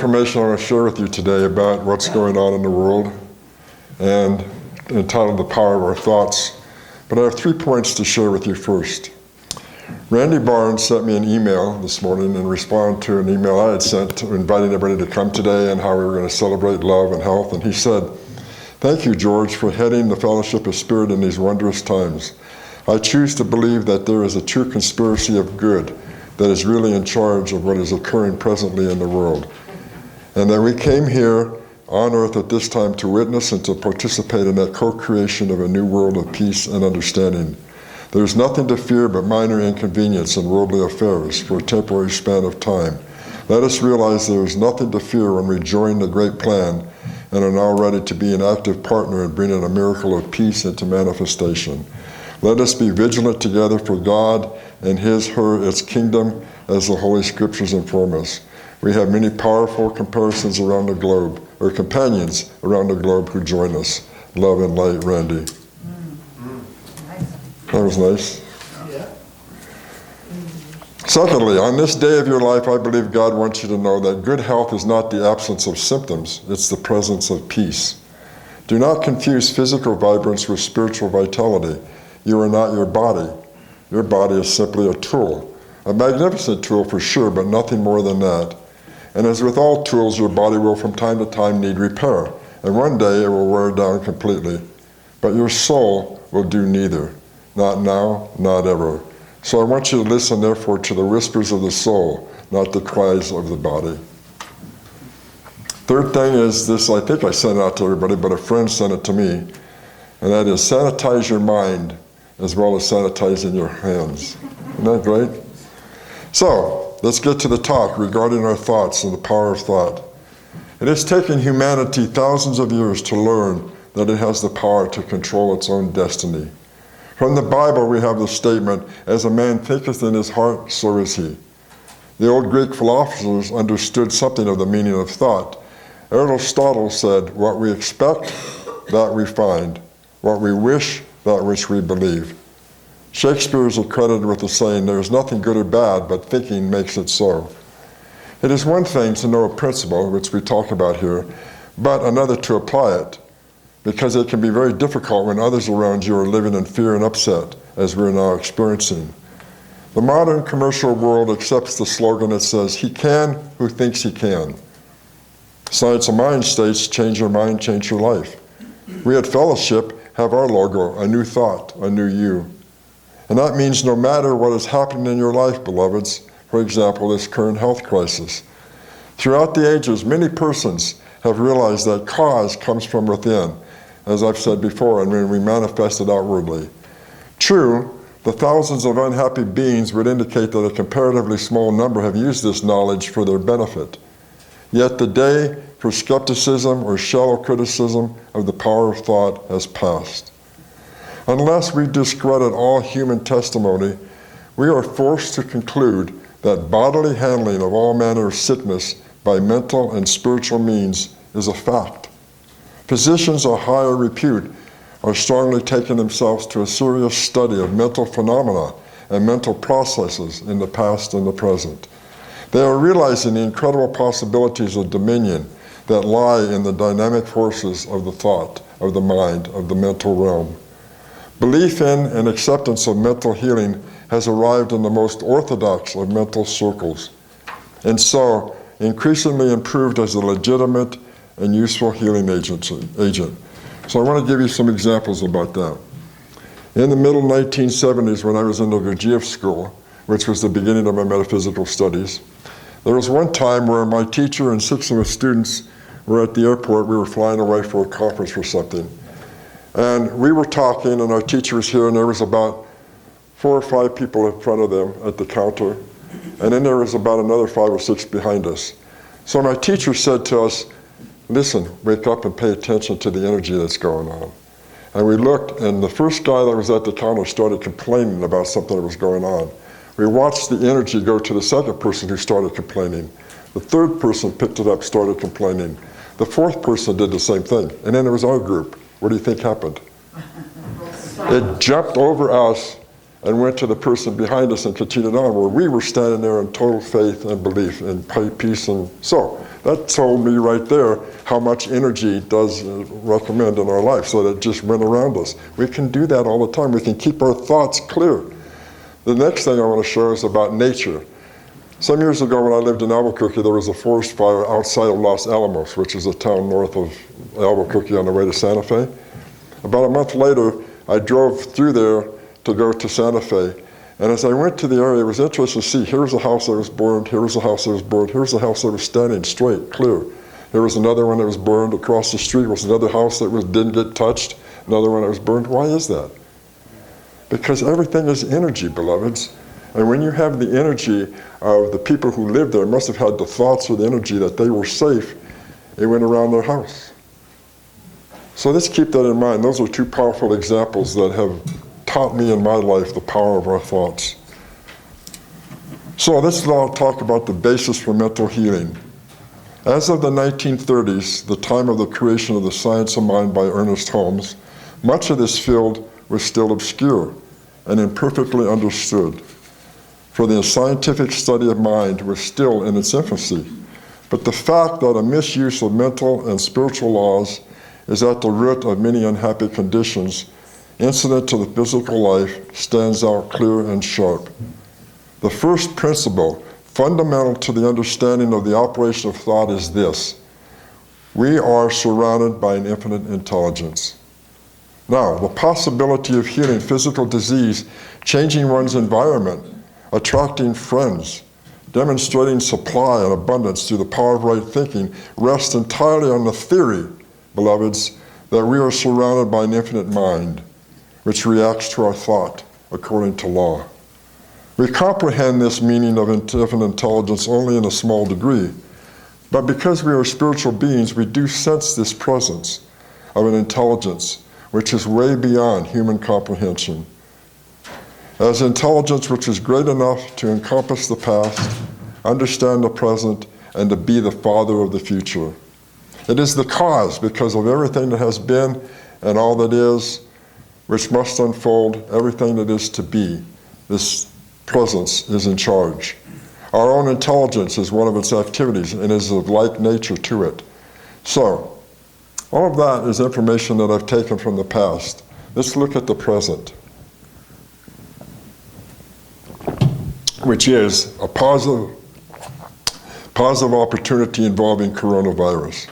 information I want to share with you today about what's going on in the world, and entitled The Power of Our Thoughts. But I have 3 points to share with you first. Randy Barnes sent me an email this morning in response to an email I had sent inviting everybody to come today and how we were going to celebrate love and health. And he said, "Thank you, George, for heading the Fellowship of Spirit in these wondrous times. I choose to believe that there is a true conspiracy of good that is really in charge of what is occurring presently in the world. And that we came here on earth at this time to witness and to participate in that co-creation of a new world of peace and understanding. There is nothing to fear but minor inconvenience in worldly affairs for a temporary span of time. Let us realize there is nothing to fear when we join the great plan and are now ready to be an active partner in bringing a miracle of peace into manifestation. Let us be vigilant together for God and His, her, its kingdom, as the Holy Scriptures inform us. We have many powerful comparisons around the globe, or companions around the globe who join us. Love and light, Randy." That was nice. Yeah. Secondly, on this day of your life, I believe God wants you to know that good health is not the absence of symptoms, it's the presence of peace. Do not confuse physical vibrance with spiritual vitality. You are not your body. Your body is simply a tool. A magnificent tool for sure, but nothing more than that. And as with all tools, your body will from time to time need repair, and one day it will wear down completely. But your soul will do neither. Not now, not ever. So I want you to listen, therefore, to the whispers of the soul, not the cries of the body. Third thing is this, I think I sent it out to everybody, but a friend sent it to me, and that is sanitize your mind as well as sanitizing your hands. Isn't that great? So, let's get to the talk regarding our thoughts and the power of thought. It has taken humanity thousands of years to learn that it has the power to control its own destiny. From the Bible, we have the statement, "As a man thinketh in his heart, so is he." The old Greek philosophers understood something of the meaning of thought. Aristotle said, "What we expect, that we find. What we wish, that which we believe." Shakespeare is accredited with the saying, "There is nothing good or bad, but thinking makes it so." It is one thing to know a principle, which we talk about here, but another to apply it, because it can be very difficult when others around you are living in fear and upset, as we're now experiencing. The modern commercial world accepts the slogan that says, "He can who thinks he can." Science of Mind states, "Change your mind, change your life." We at Fellowship have our logo, a new thought, a new you. And that means no matter what is happening in your life, beloveds, for example, this current health crisis. Throughout the ages, many persons have realized that cause comes from within, as I've said before, and when we manifest it outwardly. True, the thousands of unhappy beings would indicate that a comparatively small number have used this knowledge for their benefit. Yet the day for skepticism or shallow criticism of the power of thought has passed. Unless we discredit all human testimony, we are forced to conclude that bodily handling of all manner of sickness by mental and spiritual means is a fact. Physicians of higher repute are strongly taking themselves to a serious study of mental phenomena and mental processes in the past and the present. They are realizing the incredible possibilities of dominion that lie in the dynamic forces of the thought, of the mind, of the mental realm. Belief in and acceptance of mental healing has arrived in the most orthodox of mental circles, and so increasingly improved as a legitimate and useful healing agent. So I want to give you some examples about that. In the middle 1970s, when I was in the Gurdjieff School, which was the beginning of my metaphysical studies, there was one time where my teacher and 6 of the students were at the airport. We were flying away for a conference or something. And we were talking, and our teacher was here, and there was about 4 or 5 people in front of them at the counter. And then there was about another 5 or 6 behind us. So my teacher said to us, "Listen, wake up and pay attention to the energy that's going on." And we looked, and the first guy that was at the counter started complaining about something that was going on. We watched the energy go to the second person who started complaining. The third person picked it up, started complaining. The fourth person did the same thing. And then there was our group. What do you think happened? It jumped over us and went to the person behind us and continued on, where we were standing there in total faith and belief and peace. And so that told me right there how much energy does recommend in our life, so that it just went around us. We can do that all the time. We can keep our thoughts clear. The next thing I want to show is about nature. Some years ago when I lived in Albuquerque, there was a forest fire outside of Los Alamos, which is a town north of Albuquerque on the way to Santa Fe. About a month later, I drove through there to go to Santa Fe. And as I went to the area, it was interesting to see, here's a house that was burned, here's a house that was burned, here's a house that was standing straight, clear. There was another one that was burned. Across the street was another house that didn't get touched, another one that was burned. Why is that? Because everything is energy, beloveds. And when you have the energy of the people who lived there, must have had the thoughts or the energy that they were safe, it went around their house. So let's keep that in mind. Those are two powerful examples that have taught me in my life the power of our thoughts. So let's now talk about the basis for mental healing. As of the 1930s, the time of the creation of the science of mind by Ernest Holmes, much of this field was still obscure and imperfectly understood. For the scientific study of mind was still in its infancy. But the fact that a misuse of mental and spiritual laws is at the root of many unhappy conditions incident to the physical life stands out clear and sharp. The first principle, fundamental to the understanding of the operation of thought, is this: we are surrounded by an infinite intelligence. Now, the possibility of healing physical disease, changing one's environment, attracting friends, demonstrating supply and abundance through the power of right thinking rests entirely on the theory, beloveds, that we are surrounded by an infinite mind, which reacts to our thought according to law. We comprehend this meaning of infinite intelligence only in a small degree, but because we are spiritual beings, we do sense this presence of an intelligence which is way beyond human comprehension. As intelligence which is great enough to encompass the past, understand the present, and to be the father of the future. It is the cause, because of everything that has been and all that is, which must unfold everything that is to be. This presence is in charge. Our own intelligence is one of its activities and is of like nature to it. So, all of that is information that I've taken from the past. Let's look at the present, which is a positive opportunity involving coronavirus.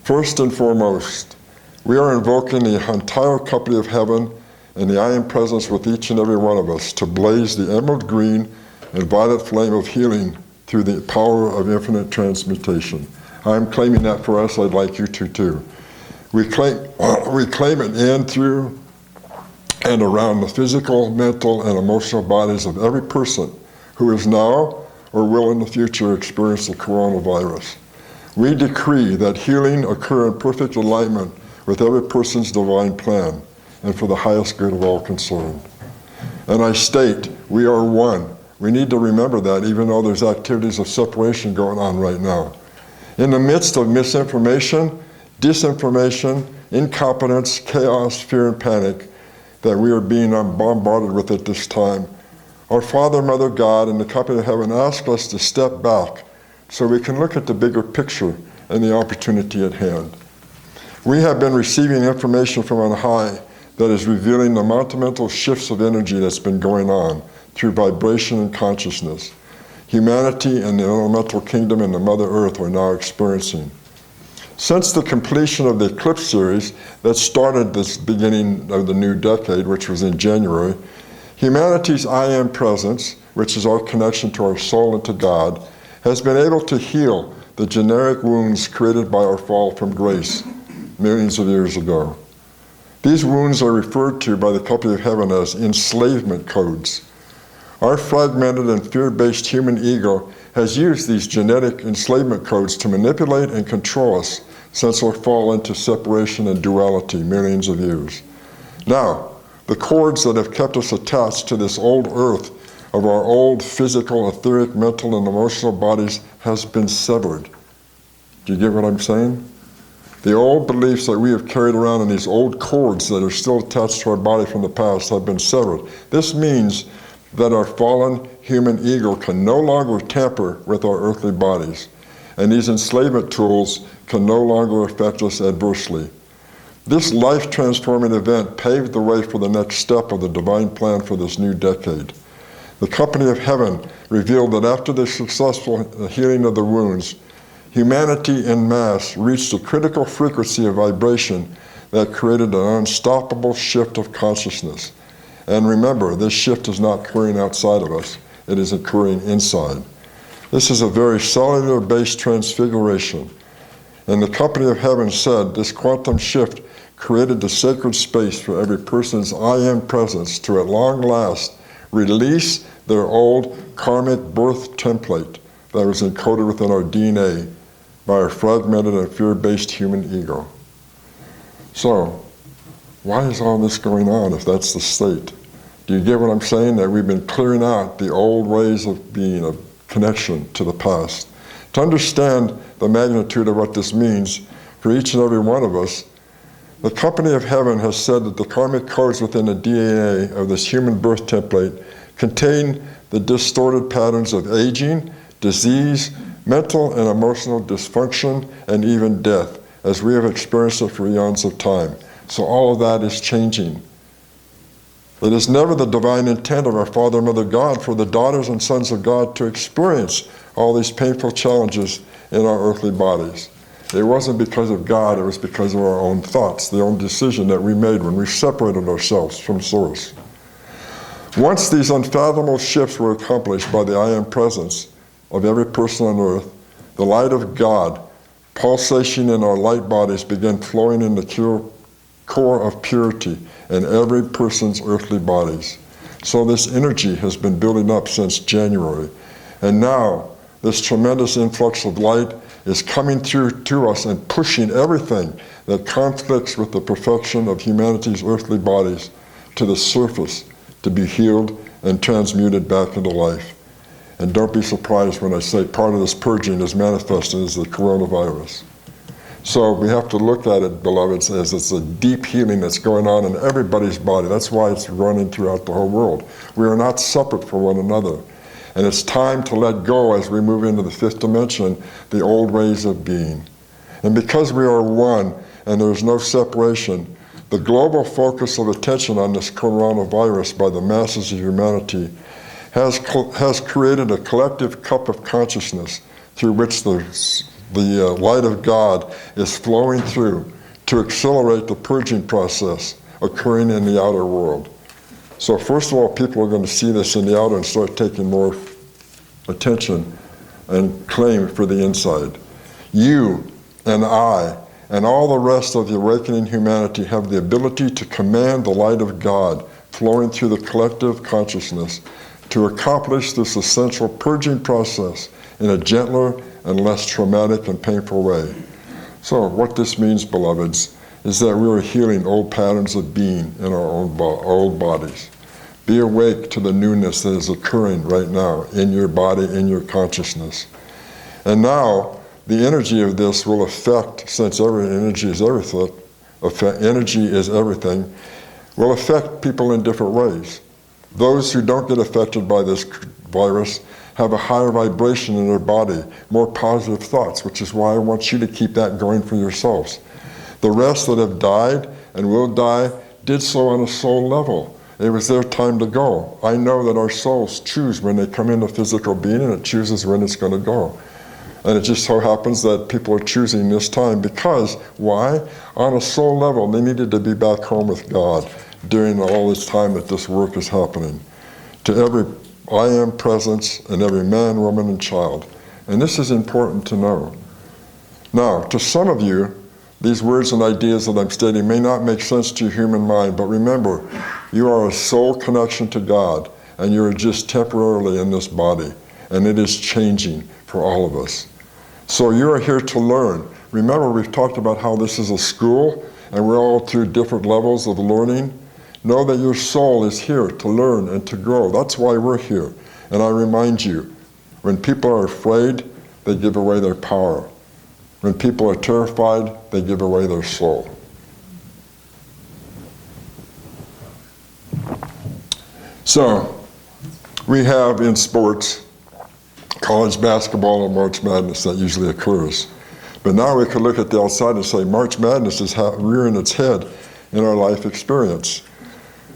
First and foremost, we are invoking the entire company of heaven and the I Am Presence with each and every one of us to blaze the emerald green and violet flame of healing through the power of infinite transmutation. I'm claiming that for us. I'd like you to too. We claim it in, through, and around the physical, mental, and emotional bodies of every person who is now or will in the future experience the coronavirus. We decree that healing occur in perfect alignment with every person's divine plan and for the highest good of all concerned. And I state, we are one. We need to remember that, even though there's activities of separation going on right now. In the midst of misinformation, disinformation, incompetence, chaos, fear, and panic that we are being bombarded with at this time, our Father, Mother, God, and the company of heaven ask us to step back so we can look at the bigger picture and the opportunity at hand. We have been receiving information from on high that is revealing the monumental shifts of energy that's been going on through vibration and consciousness. Humanity and the elemental kingdom and the Mother Earth are now experiencing. Since the completion of the eclipse series that started this beginning of the new decade, which was in January, humanity's I Am Presence, which is our connection to our soul and to God, has been able to heal the generic wounds created by our fall from grace millions of years ago. These wounds are referred to by the company of heaven as enslavement codes. Our fragmented and fear-based human ego has used these genetic enslavement codes to manipulate and control us since our fall into separation and duality millions of years. Now, the cords that have kept us attached to this old earth of our old physical, etheric, mental, and emotional bodies has been severed. Do you get what I'm saying? The old beliefs that we have carried around in these old cords that are still attached to our body from the past have been severed. This means that our fallen human ego can no longer tamper with our earthly bodies. and these enslavement tools can no longer affect us adversely. This life-transforming event paved the way for the next step of the divine plan for this new decade. The company of heaven revealed that after the successful healing of the wounds, humanity en masse reached a critical frequency of vibration that created an unstoppable shift of consciousness. And remember, this shift is not occurring outside of us, it is occurring inside. This is a very cellular-based transfiguration. And the company of heaven said this quantum shift created the sacred space for every person's I am presence to at long last release their old karmic birth template that was encoded within our DNA by our fragmented and fear-based human ego. So, why is all this going on if that's the state? Do you get what I'm saying? That we've been clearing out the old ways of being, of connection to the past. To understand the magnitude of what this means for each and every one of us, the company of heaven has said that the karmic codes within the DNA of this human birth template contain the distorted patterns of aging, disease, mental and emotional dysfunction, and even death, as we have experienced it for eons of time. So all of that is changing. It is never the divine intent of our Father and Mother God for the daughters and sons of God to experience all these painful challenges in our earthly bodies. It wasn't because of God, it was because of our own thoughts, the own decision that we made when we separated ourselves from Source. Once these unfathomable shifts were accomplished by the I Am presence of every person on earth, the light of God, pulsation in our light bodies, began flowing in the core of purity in every person's earthly bodies. So this energy has been building up since January. And now this tremendous influx of light is coming through to us and pushing everything that conflicts with the perfection of humanity's earthly bodies to the surface to be healed and transmuted back into life. And don't be surprised when I say part of this purging is manifested as the coronavirus. So we have to look at it, beloveds, as it's a deep healing that's going on in everybody's body. That's why it's running throughout the whole world. We are not separate from one another. And it's time to let go as we move into the fifth dimension, the old ways of being. And because we are one and there's no separation, the global focus of attention on this coronavirus by the masses of humanity has created a collective cup of consciousness through which the light of God is flowing through to accelerate the purging process occurring in the outer world. So first of all, people are going to see this in the outer and start taking more attention and claim for the inside. You and I and all the rest of the awakening humanity have the ability to command the light of God flowing through the collective consciousness to accomplish this essential purging process in a gentler and less traumatic and painful way. So what this means, beloveds, is that we are healing old patterns of being in our own old bodies. Be awake to the newness that is occurring right now in your body, in your consciousness. And now, the energy of this will affect, since energy is everything, will affect people in different ways. Those who don't get affected by this virus have a higher vibration in their body, more positive thoughts, which is why I want you to keep that going for yourselves. The rest that have died and will die did so on a soul level. It was their time to go. I know that our souls choose when they come into physical being, and it chooses when it's going to go. And it just so happens that people are choosing this time because, why? On a soul level, they needed to be back home with God during all this time that this work is happening. To every I am presence and every man, woman, and child. And this is important to know. Now, to some of you, these words and ideas that I'm stating may not make sense to your human mind, but remember, you are a soul connection to God, and you are just temporarily in this body, and it is changing for all of us. So you are here to learn. Remember, we've talked about how this is a school, and we're all through different levels of learning. Know that your soul is here to learn and to grow. That's why we're here. And I remind you, when people are afraid, they give away their power. When people are terrified, they give away their soul. So, we have in sports college basketball and March Madness, that usually occurs. But now we could look at the outside and say March Madness is rearing its head in our life experience.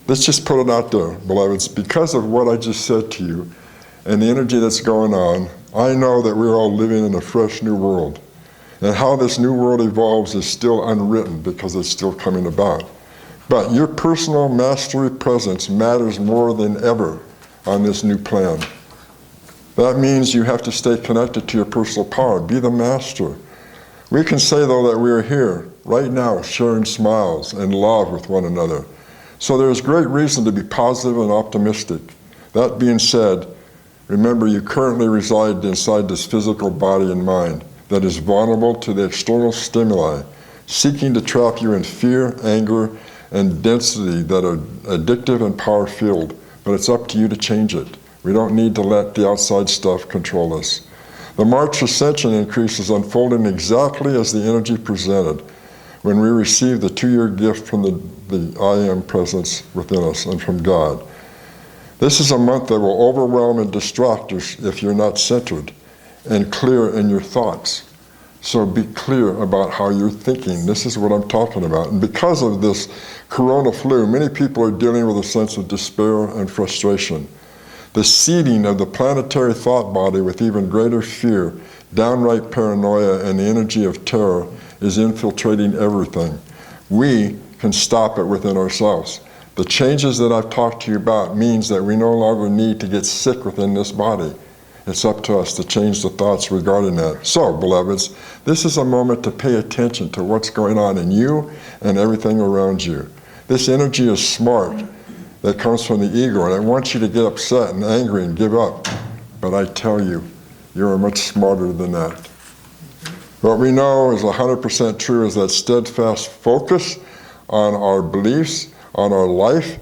Let's just put it out there, beloveds. Because of what I just said to you and the energy that's going on, I know that we're all living in a fresh new world. And how this new world evolves is still unwritten because it's still coming about. But your personal mastery presence matters more than ever on this new plan. That means you have to stay connected to your personal power. Be the master. We can say, though, that we are here right now sharing smiles and love with one another. So there is great reason to be positive and optimistic. That being said, remember you currently reside inside this physical body and mind that is vulnerable to the external stimuli, seeking to trap you in fear, anger, and density that are addictive and power-filled. But it's up to you to change it. We don't need to let the outside stuff control us. The March Ascension increase is unfolding exactly as the energy presented when we receive the 2-year gift from the I Am presence within us and from God. This is a month that will overwhelm and distract us if you're not centered and clear in your thoughts. So be clear about how you're thinking. This is what I'm talking about. And because of this corona flu, many people are dealing with a sense of despair and frustration. The seeding of the planetary thought body with even greater fear, downright paranoia, and the energy of terror is infiltrating everything. We can stop it within ourselves. The changes that I've talked to you about means that we no longer need to get sick within this body. It's up to us to change the thoughts regarding that. So, beloveds, this is a moment to pay attention to what's going on in you and everything around you. This energy is smart that comes from the ego, and I want you to get upset and angry and give up. But I tell you, you are much smarter than that. What we know is 100% true is that steadfast focus on our beliefs, on our life,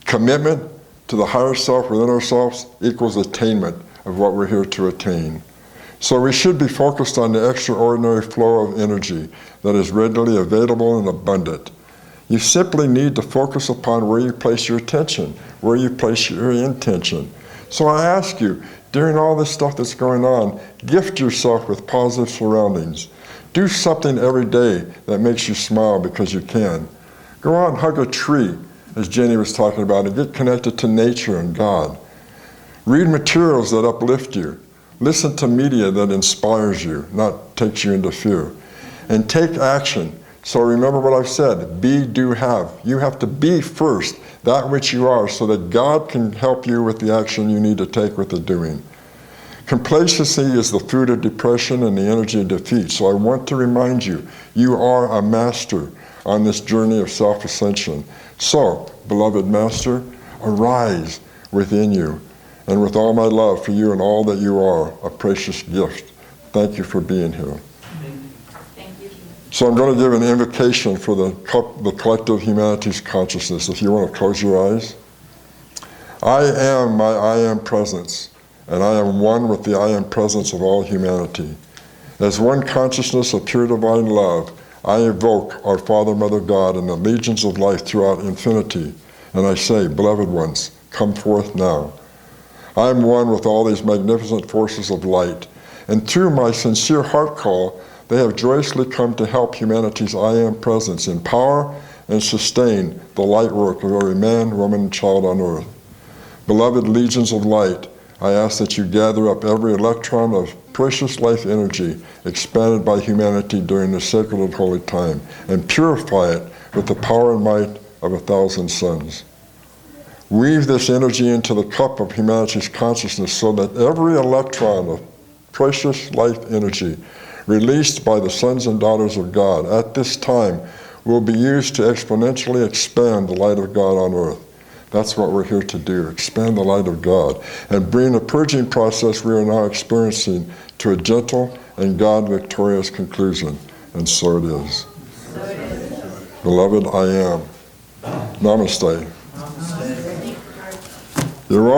commitment to the higher self within ourselves equals attainment of what we're here to attain. So we should be focused on the extraordinary flow of energy that is readily available and abundant. You simply need to focus upon where you place your attention, where you place your intention. So I ask you, during all this stuff that's going on, gift yourself with positive surroundings. Do something every day that makes you smile because you can. Go out and hug a tree, as Jenny was talking about, and get connected to nature and God. Read materials that uplift you. Listen to media that inspires you, not takes you into fear. And take action. So remember what I've said, be, do, have. You have to be first, that which you are, so that God can help you with the action you need to take with the doing. Complacency is the food of depression and the energy of defeat. So I want to remind you, you are a master on this journey of self-ascension. So, beloved master, arise within you. And with all my love for you and all that you are, a precious gift. Thank you for being here. Thank you. So I'm going to give an invocation for the collective humanity's consciousness. If you want to close your eyes. I am my I am presence, and I am one with the I am presence of all humanity. As one consciousness of pure divine love, I evoke our Father, Mother, God, and the legions of life throughout infinity. And I say, beloved ones, come forth now. I am one with all these magnificent forces of light, and through my sincere heart call, they have joyously come to help humanity's I Am presence empower and sustain the light work of every man, woman, and child on earth. Beloved legions of light, I ask that you gather up every electron of precious life energy expanded by humanity during this sacred and holy time, and purify it with the power and might of 1,000 suns. Weave this energy into the cup of humanity's consciousness so that every electron of precious life energy released by the sons and daughters of God at this time will be used to exponentially expand the light of God on earth. That's what we're here to do, expand the light of God and bring the purging process we are now experiencing to a gentle and God-victorious conclusion. And so it is. Beloved, I am. Namaste. You're welcome.